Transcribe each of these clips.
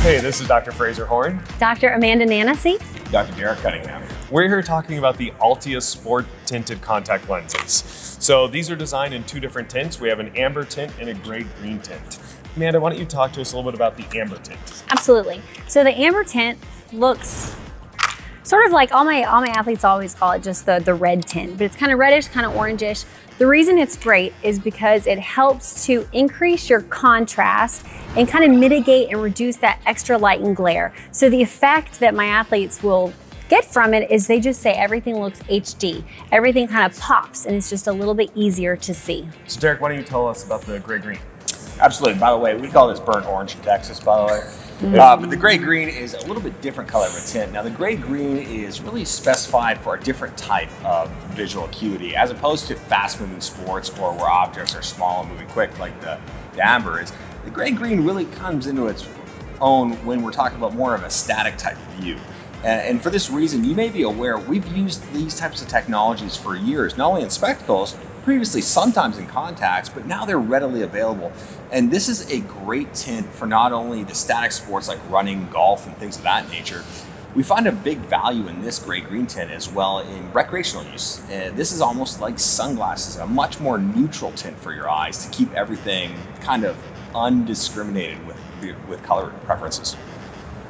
Hey, this is Dr. Fraser Horn. Dr. Amanda Nanasy. Dr. Cunningham. We're here talking about the ALTIUS Sport Tinted Contact Lenses. So these are designed in two different tints. We have an amber tint and a gray-green tint. Amanda, why don't you talk to us a little bit about the amber tint? Absolutely. So the amber tint looks sort of like all my athletes always call it just the red tint, but it's kind of reddish, kind of orangish. The reason it's great is because it helps to increase your contrast and kind of mitigate and reduce that extra light and glare. So the effect that my athletes will get from it is they just say everything looks HD. Everything kind of pops and it's just a little bit easier to see. So Derek, why don't you tell us about the gray-green? Absolutely. By the way, we call this burnt orange in Texas, by the way. But the gray-green is a little bit different color of a tint. Now, the gray-green is really specified for a different type of visual acuity, as opposed to fast-moving sports or where objects are small and moving quick, like the amber is. The gray-green really comes into its own when we're talking about more of a static type view. And for this reason, you may be aware, we've used these types of technologies for years, not only in spectacles, previously sometimes in contacts, but now they're readily available. And this is a great tint for not only the static sports like running, golf, and things of that nature. We find a big value in this gray-green tint as well in recreational use. And this is almost like sunglasses, a much more neutral tint for your eyes to keep everything kind of undiscriminated with color preferences.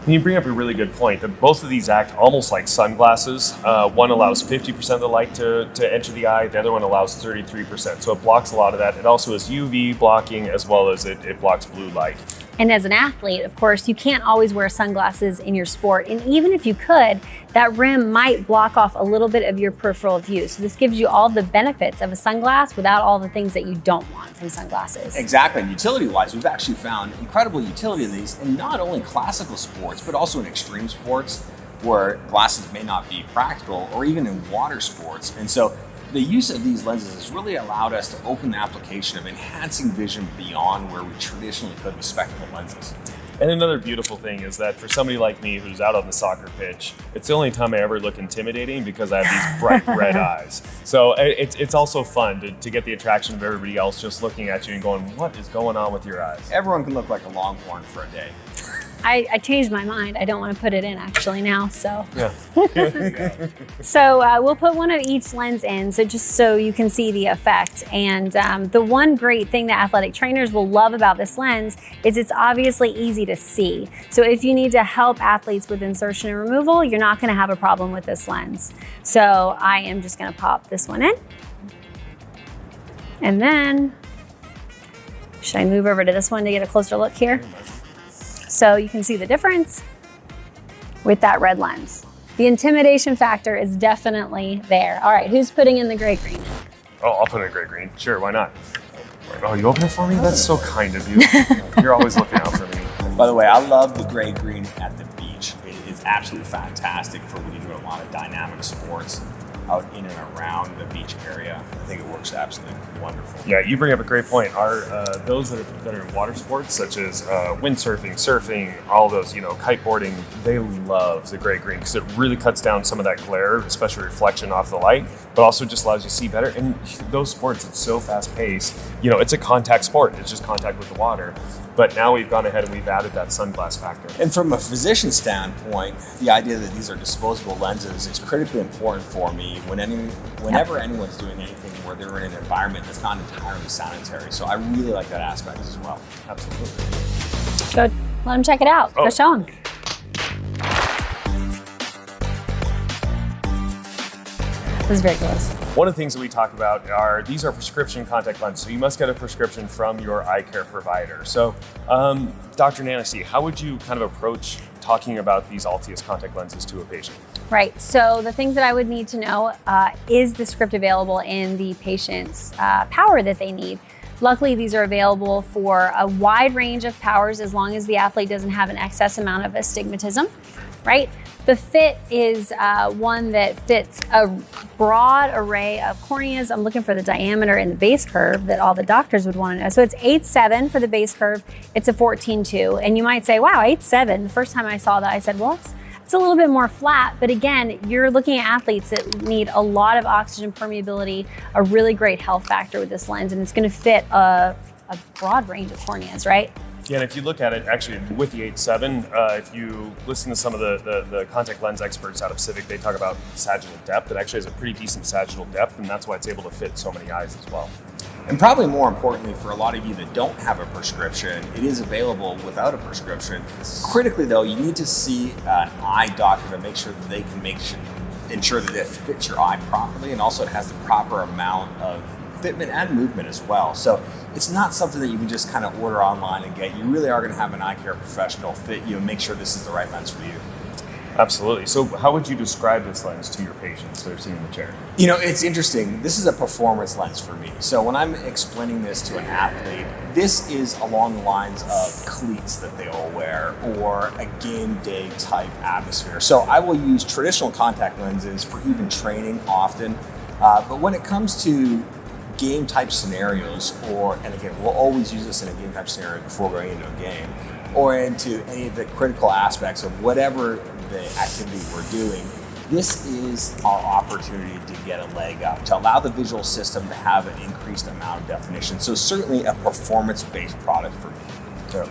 And you bring up a really good point that both of these act almost like sunglasses. One allows 50% of the light to enter the eye, the other one allows 33%. So it blocks a lot of that. It also has UV blocking as well as it blocks blue light. And as an athlete, of course, you can't always wear sunglasses in your sport. And even if you could, that rim might block off a little bit of your peripheral view. So this gives you all the benefits of a sunglass without all the things that you don't want from sunglasses. Exactly. And utility-wise, we've actually found incredible utility in these in not only classical sports, but also in extreme sports where glasses may not be practical, or even in water sports. And so the use of these lenses has really allowed us to open the application of enhancing vision beyond where we traditionally could with spectacle lenses. And another beautiful thing is that for somebody like me who's out on the soccer pitch, it's the only time I ever look intimidating because I have these bright red eyes. So it's also fun to get the attraction of everybody else just looking at you and going, what is going on with your eyes? Everyone can look like a longhorn for a day. I changed my mind. I don't want to put it in actually now, so. Yeah. So we'll put one of each lens in, so just so you can see the effect. And the one great thing that athletic trainers will love about this lens is it's obviously easy to see. So if you need to help athletes with insertion and removal, you're not going to have a problem with this lens. So I am just going to pop this one in. And then, should I move over to this one to get a closer look here? So you can see the difference with that red lens. The intimidation factor is definitely there. All right, who's putting in the gray-green? Oh, I'll put in a gray-green. Sure, why not? Oh, you open it for me? That's so kind of you. You're always looking out for me. By the way, I love the gray-green at the beach. It is absolutely fantastic for when you do a lot of dynamic sports out in and around the beach area. I think it works absolutely wonderful. Yeah, you bring up a great point. Those that are in water sports, such as windsurfing, surfing, all those, kiteboarding, they love the gray-green because it really cuts down some of that glare, especially reflection off the light, but also just allows you to see better. And those sports, it's so fast-paced. It's a contact sport. It's just contact with the water. But now we've gone ahead and we've added that sunglass factor. And from a physician standpoint, the idea that these are disposable lenses is critically important for me whenever anyone's doing anything where they're in an environment that's not entirely sanitary. So I really like that aspect as well. Absolutely. Go let them check it out. Go show them. This is very close. One of the things that we talk about these are prescription contact lenses. So you must get a prescription from your eye care provider. So Dr. Nanasy, how would you kind of approach talking about these ALTIUS contact lenses to a patient? Right, so the things that I would need to know is the script available in the patient's power that they need. Luckily, these are available for a wide range of powers as long as the athlete doesn't have an excess amount of astigmatism, right? The fit is one that fits a broad array of corneas. I'm looking for the diameter and the base curve that all the doctors would want to know. So it's 8.7 for the base curve. It's a 14.2. And you might say, wow, 8.7. The first time I saw that, I said, well, it's a little bit more flat. But again, you're looking at athletes that need a lot of oxygen permeability, a really great health factor with this lens. And it's going to fit a broad range of corneas, right? Yeah, and if you look at it, actually, with the 8.7, if you listen to some of the contact lens experts out of Civic, they talk about sagittal depth. It actually has a pretty decent sagittal depth, and that's why it's able to fit so many eyes as well. And probably more importantly, for a lot of you that don't have a prescription, it is available without a prescription. Critically, though, you need to see an eye doctor to make sure that they can ensure that it fits your eye properly, and also it has the proper amount of fitment and movement as well. So it's not something that you can just kind of order online and get. You really are going to have an eye care professional fit you and make sure this is the right lens for you. Absolutely. So how would you describe this lens to your patients that are sitting in the chair? You know, it's interesting. This is a performance lens for me. So when I'm explaining this to an athlete, this is along the lines of cleats that they all wear or a game day type atmosphere. So I will use traditional contact lenses for even training often. But when it comes to game type scenarios, and again, we'll always use this in a game type scenario before going into a game, or into any of the critical aspects of whatever the activity we're doing, this is our opportunity to get a leg up, to allow the visual system to have an increased amount of definition. So certainly a performance-based product for me. So,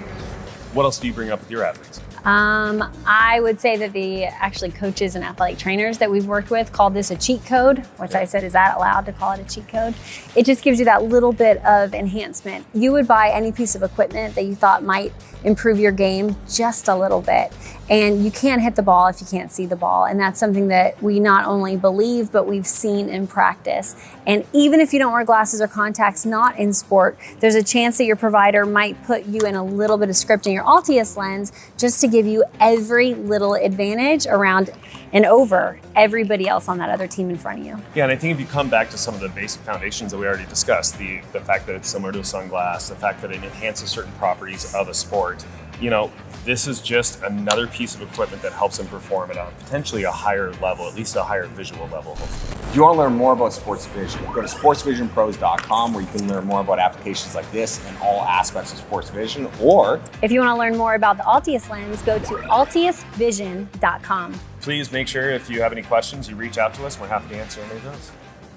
what else do you bring up with your athletes? I would say that the actually coaches and athletic trainers that we've worked with call this a cheat code, which I said, is that allowed to call it a cheat code? It just gives you that little bit of enhancement. You would buy any piece of equipment that you thought might improve your game just a little bit. And you can't hit the ball if you can't see the ball. And that's something that we not only believe, but we've seen in practice. And even if you don't wear glasses or contacts, not in sport, there's a chance that your provider might put you in a little bit of script in your ALTIUS lens just to give you every little advantage around and over everybody else on that other team in front of you. Yeah, and I think if you come back to some of the basic foundations that we already discussed, the fact that it's similar to a sunglass, the fact that it enhances certain properties of a sport, you know, this is just another piece of equipment that helps them perform at potentially a higher level, at least a higher visual level. If you want to learn more about sports vision, go to sportsvisionpros.com where you can learn more about applications like this and all aspects of sports vision. Or if you want to learn more about the ALTIUS lens, go to altiusvision.com. Please make sure if you have any questions, you reach out to us. We're happy to answer any of those.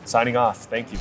Signing off. Thank you.